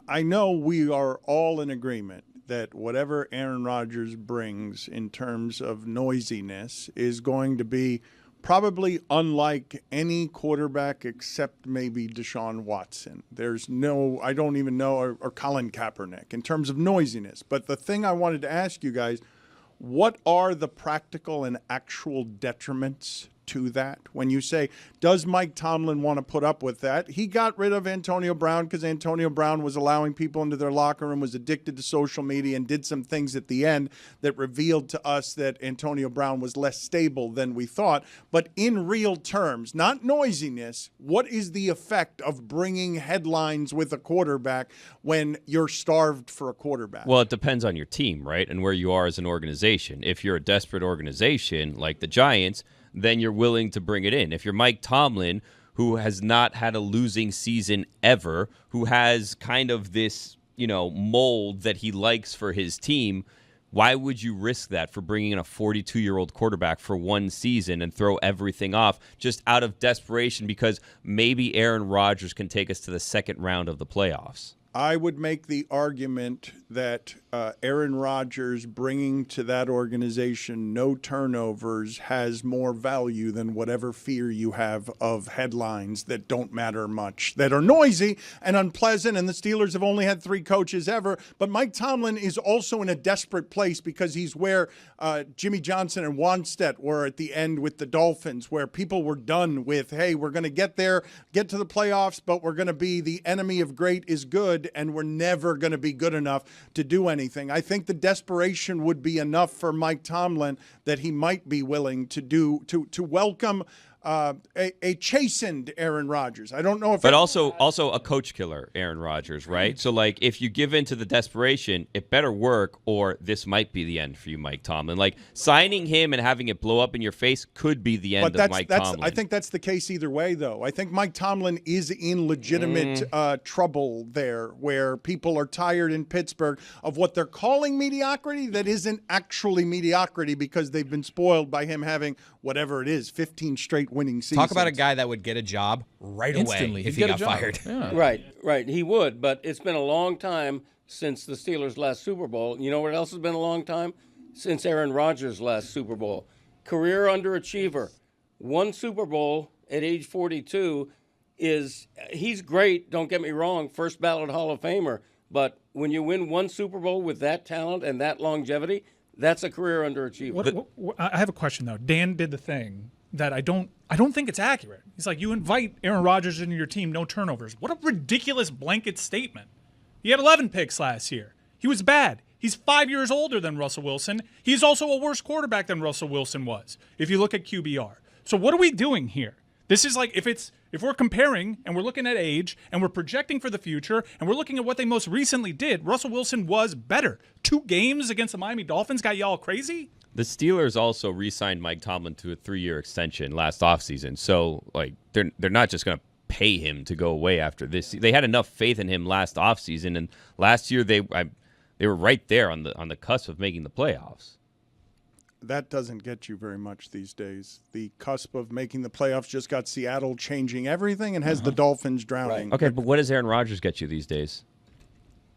I know we are all in agreement that whatever Aaron Rodgers brings in terms of noisiness is going to be probably unlike any quarterback except maybe Deshaun Watson. There's no, I don't even know, or Colin Kaepernick in terms of noisiness. But the thing I wanted to ask you guys, what are the practical and actual detriments to that? When you say, does Mike Tomlin want to put up with that? He got rid of Antonio Brown because Antonio Brown was allowing people into their locker room, was addicted to social media, and did some things at the end that revealed to us that Antonio Brown was less stable than we thought. But in real terms, not noisiness, what is the effect of bringing headlines with a quarterback when you're starved for a quarterback? Well, it depends on your team, right, and where you are as an organization. If you're a desperate organization like the Giants, then you're willing to bring it in. If you're Mike Tomlin, who has not had a losing season ever, who has kind of this, mold that he likes for his team, why would you risk that for bringing in a 42-year-old quarterback for one season and throw everything off just out of desperation because maybe Aaron Rodgers can take us to the second round of the playoffs? I would make the argument that Aaron Rodgers bringing to that organization no turnovers has more value than whatever fear you have of headlines that don't matter much, that are noisy and unpleasant, and the Steelers have only had 3 coaches ever. But Mike Tomlin is also in a desperate place because he's where Jimmy Johnson and Wanstead were at the end with the Dolphins, where people were done with, hey, we're going to get there, get to the playoffs, but we're going to be the enemy of great is good, and we're never going to be good enough to do anything. I think the desperation would be enough for Mike Tomlin that he might be willing to welcome a chastened Aaron Rodgers. I don't know if, but also a coach killer, Aaron Rodgers, right? So like, if you give in to the desperation, it better work, or this might be the end for you, Mike Tomlin. Like, signing him and having it blow up in your face could be the end of Mike Tomlin. I think that's the case either way, though. I think Mike Tomlin is in legitimate trouble there, where people are tired in Pittsburgh of what they're calling mediocrity that isn't actually mediocrity because they've been spoiled by him having whatever it is, 15 straight winning seasons. Talk about a guy that would get a job right instantly away if he got fired. Yeah. Right. He would, but it's been a long time since the Steelers' last Super Bowl. You know what else has been a long time? Since Aaron Rodgers' last Super Bowl. Career underachiever. 1 Super Bowl at age 42 he's great, don't get me wrong, first ballot Hall of Famer, but when you win 1 Super Bowl with that talent and that longevity, that's a career underachiever. I have a question, though. Dan did the thing that I don't think it's accurate. He's like, you invite Aaron Rodgers into your team, no turnovers. What a ridiculous blanket statement. He had 11 picks last year. He was bad. He's 5 years older than Russell Wilson. He's also a worse quarterback than Russell Wilson was, if you look at QBR. So what are we doing here? This is like, if we're comparing and we're looking at age and we're projecting for the future and we're looking at what they most recently did, Russell Wilson was better. 2 games against the Miami Dolphins got y'all crazy? The Steelers also re-signed Mike Tomlin to a 3-year extension last offseason. So, like, they're not just going to pay him to go away after this. They had enough faith in him last offseason, and last year they were right there on the cusp of making the playoffs. That doesn't get you very much these days. The cusp of making the playoffs just got Seattle changing everything and has the Dolphins drowning. Right. Okay, but what does Aaron Rodgers get you these days?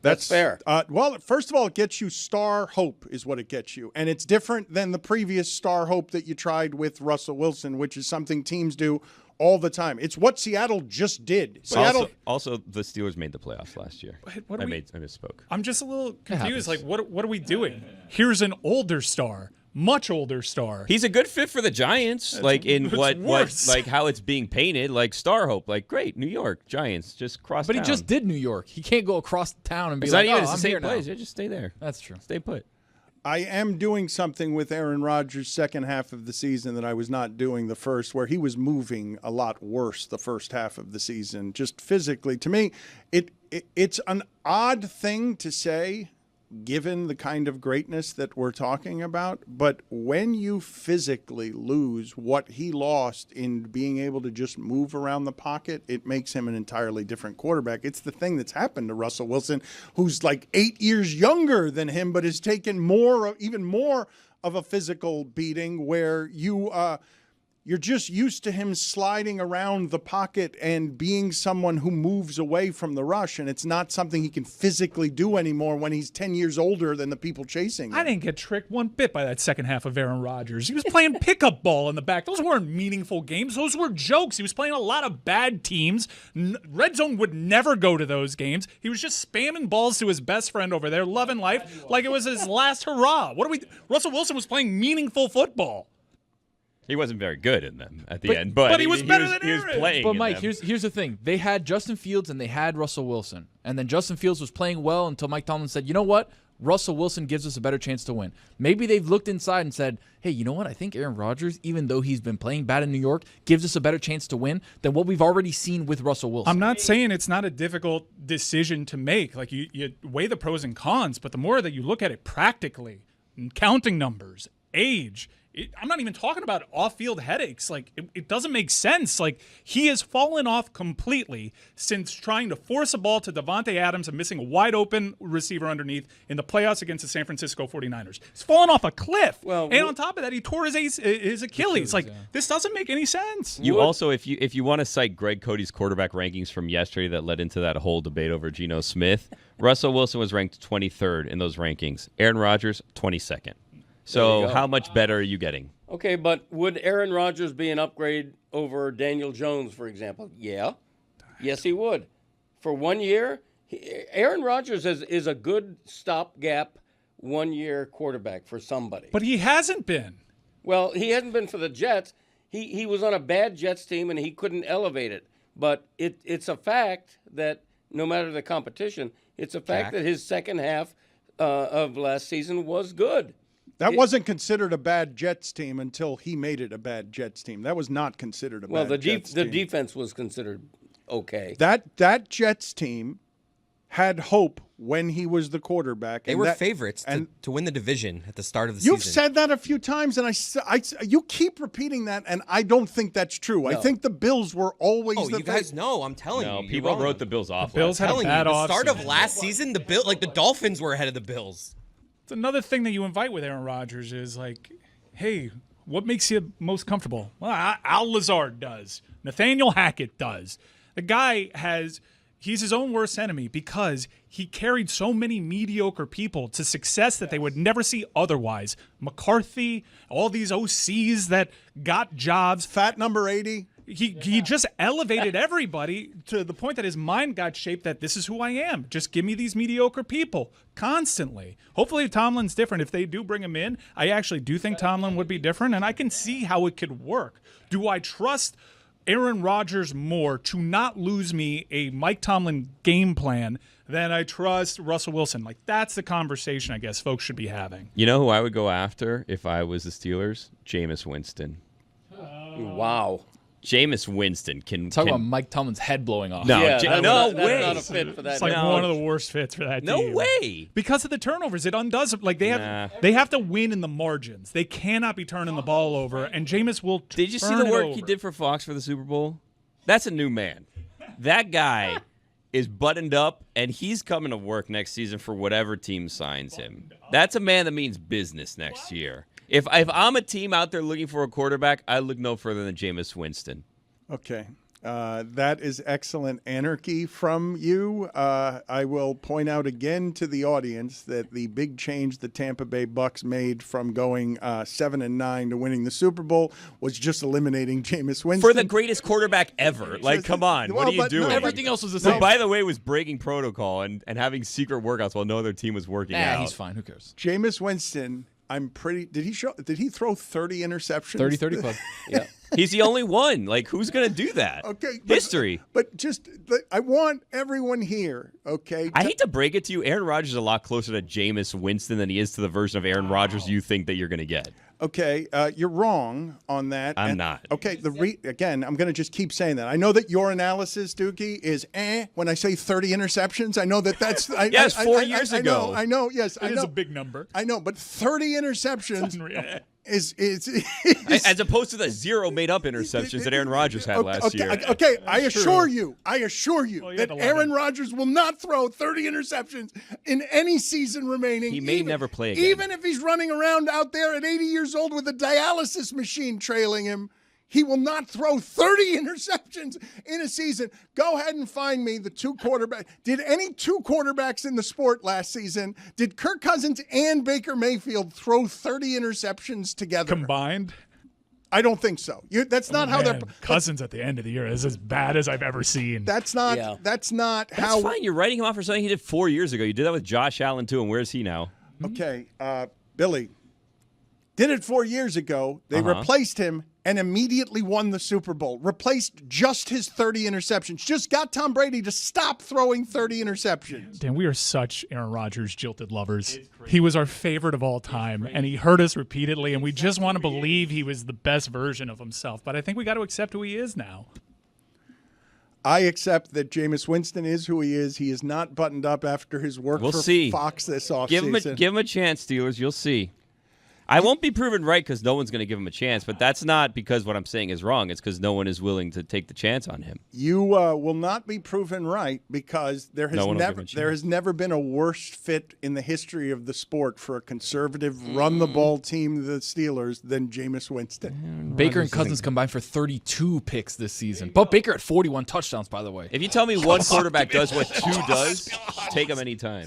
That's fair. Well, first of all, it gets you star hope is what it gets you. And it's different than the previous star hope that you tried with Russell Wilson, which is something teams do all the time. It's what Seattle just did. Also, the Steelers made the playoffs last year. I misspoke. I'm just a little confused. Like, what are we doing? Here's an older star. Much older star. He's a good fit for the Giants, how it's being painted, like star hope, like great New York Giants just cross. But town. he just did New York. He can't go across town and be it's like, not even I'm the same here place. now. Yeah, just stay there. That's true. Stay put. I am doing something with Aaron Rodgers' second half of the season that I was not doing the first, where he was moving a lot worse the first half of the season, just physically. To me, it's an odd thing to say, given the kind of greatness that we're talking about. But when you physically lose what he lost in being able to just move around the pocket, it makes him an entirely different quarterback. It's the thing that's happened to Russell Wilson, who's like 8 years younger than him, but has taken even more of a physical beating, where you're just used to him sliding around the pocket and being someone who moves away from the rush, and it's not something he can physically do anymore when he's 10 years older than the people chasing him. I didn't get tricked one bit by that second half of Aaron Rodgers. He was playing pickup ball in the back. Those weren't meaningful games. Those were jokes. He was playing a lot of bad teams. Red Zone would never go to those games. He was just spamming balls to his best friend over there, loving life like it was his last hurrah. Russell Wilson was playing meaningful football. He wasn't very good in them at the end, but he was better than Aaron. He was playing. But in Mike, them. here's the thing: they had Justin Fields and they had Russell Wilson, and then Justin Fields was playing well until Mike Tomlin said, "You know what? Russell Wilson gives us a better chance to win." Maybe they've looked inside and said, "Hey, you know what? I think Aaron Rodgers, even though he's been playing bad in New York, gives us a better chance to win than what we've already seen with Russell Wilson." I'm not saying it's not a difficult decision to make. Like you weigh the pros and cons, but the more that you look at it practically, counting numbers, age. I'm not even talking about off-field headaches. Like, it doesn't make sense. Like, he has fallen off completely since trying to force a ball to Devontae Adams and missing a wide-open receiver underneath in the playoffs against the San Francisco 49ers. He's fallen off a cliff. Well, and on top of that, he tore his Achilles. Like, this doesn't make any sense. You also, if you want to cite Greg Cody's quarterback rankings from yesterday that led into that whole debate over Geno Smith, Russell Wilson was ranked 23rd in those rankings. Aaron Rodgers, 22nd. So how much better are you getting? Okay, but would Aaron Rodgers be an upgrade over Daniel Jones, for example? Yeah. Yes, he would. For 1 year, Aaron Rodgers is a good stopgap one-year quarterback for somebody. But he hasn't been. Well, he hasn't been for the Jets. He was on a bad Jets team, and he couldn't elevate it. But it's a fact that no matter the competition, it's a fact that his second half of last season was good. That wasn't considered a bad Jets team until he made it a bad Jets team. That was not considered a bad Jets team. The defense was considered okay. That Jets team had hope when he was the quarterback. They were favorites to win the division at the start of the season. You've said that a few times, and you keep repeating that, and I don't think that's true. No. I think the Bills were always you guys know. I'm telling you. People wrote the Bills off. The Bills had a bad the start of last season, the Dolphins were ahead of the Bills. It's another thing that you invite with Aaron Rodgers is like, hey, what makes you most comfortable? Well, Al Lazard does. Nathaniel Hackett does. The guy he's his own worst enemy because he carried so many mediocre people to success that they would never see otherwise. McCarthy, all these OCs that got jobs. Fat number 80. He just elevated everybody to the point that his mind got shaped that this is who I am. Just give me these mediocre people constantly. Hopefully Tomlin's different. If they do bring him in, I actually do think Tomlin would be different, and I can see how it could work. Do I trust Aaron Rodgers more to not lose me a Mike Tomlin game plan than I trust Russell Wilson? Like, that's the conversation I guess folks should be having. You know who I would go after if I was the Steelers? Jameis Winston. Wow. Jameis Winston can talk about Mike Tomlin's head blowing off. No, yeah, no that's way. not a fit for that. It's like one of the worst fits for that team. No way. Because of the turnovers, it undoes it. Like they have to win in the margins. They cannot be turning the ball over, and Jameis will. Did you see the work he did for Fox for the Super Bowl? That's a new man. That guy is buttoned up, and he's coming to work next season for whatever team signs him. That's a man that means business next year. If I'm a team out there looking for a quarterback, I look no further than Jameis Winston. Okay. That is excellent anarchy from you. I will point out again to the audience that the big change the Tampa Bay Bucks made from going 7-9 to winning the Super Bowl was just eliminating Jameis Winston. For the greatest quarterback ever. Like, come on. What are you doing? Everything else was the same. Who, by the way, was breaking protocol and having secret workouts while no other team was working out. He's fine. Who cares? Jameis Winston, did he throw 30 interceptions? 30 club. Yeah. He's the only one. Like, who's going to do that? Okay. History. But I want everyone here, okay? I hate to break it to you. Aaron Rodgers is a lot closer to Jameis Winston than he is to the version of Aaron Rodgers you think that you're going to get. Okay, you're wrong on that. I'm not. Okay, again, I'm going to just keep saying that. I know that your analysis, Dookie, is when I say 30 interceptions. I know that's yes, 4 years ago. I know. Yes, It is a big number. I know, but 30 interceptions is as opposed to the 0 made-up interceptions that Aaron Rodgers had last year. Okay, I assure you that Aaron Rodgers will not throw 30 interceptions in any season remaining. He may never play again. Even if he's running around out there at 80 years old with a dialysis machine trailing him, He will not throw 30 interceptions in a season. Go ahead and find me the 2 quarterbacks. Did any 2 quarterbacks in the sport last season, did Kirk Cousins and Baker Mayfield throw 30 interceptions together? Combined? I don't think so. That's not how they're. Cousins at the end of the year is as bad as I've ever seen. That's not. Yeah. That's not That's how. fine. You're writing him off for something he did 4 years ago. You did that with Josh Allen, too, and where's he now? Okay, Billy did it 4 years ago. They replaced him and immediately won the Super Bowl. Replaced just his 30 interceptions. Just got Tom Brady to stop throwing 30 interceptions. Dan, we are such Aaron Rodgers jilted lovers. He was our favorite of all time, and he hurt us repeatedly, and we just want to believe he was the best version of himself. But I think we got to accept who he is now. I accept that Jameis Winston is who he is. He is not buttoned up after his work We'll for see. Fox this offseason. Give him a chance, Steelers. You'll see. I won't be proven right because no one's going to give him a chance, but that's not because what I'm saying is wrong. It's because no one is willing to take the chance on him. You will not be proven right because there has never been a worse fit in the history of the sport for a conservative run-the-ball team, the Steelers, than Jameis Winston. Baker and Cousins combined for 32 picks this season. But Baker had 41 touchdowns, by the way. If you tell me one quarterback does what 2 does, take him anytime.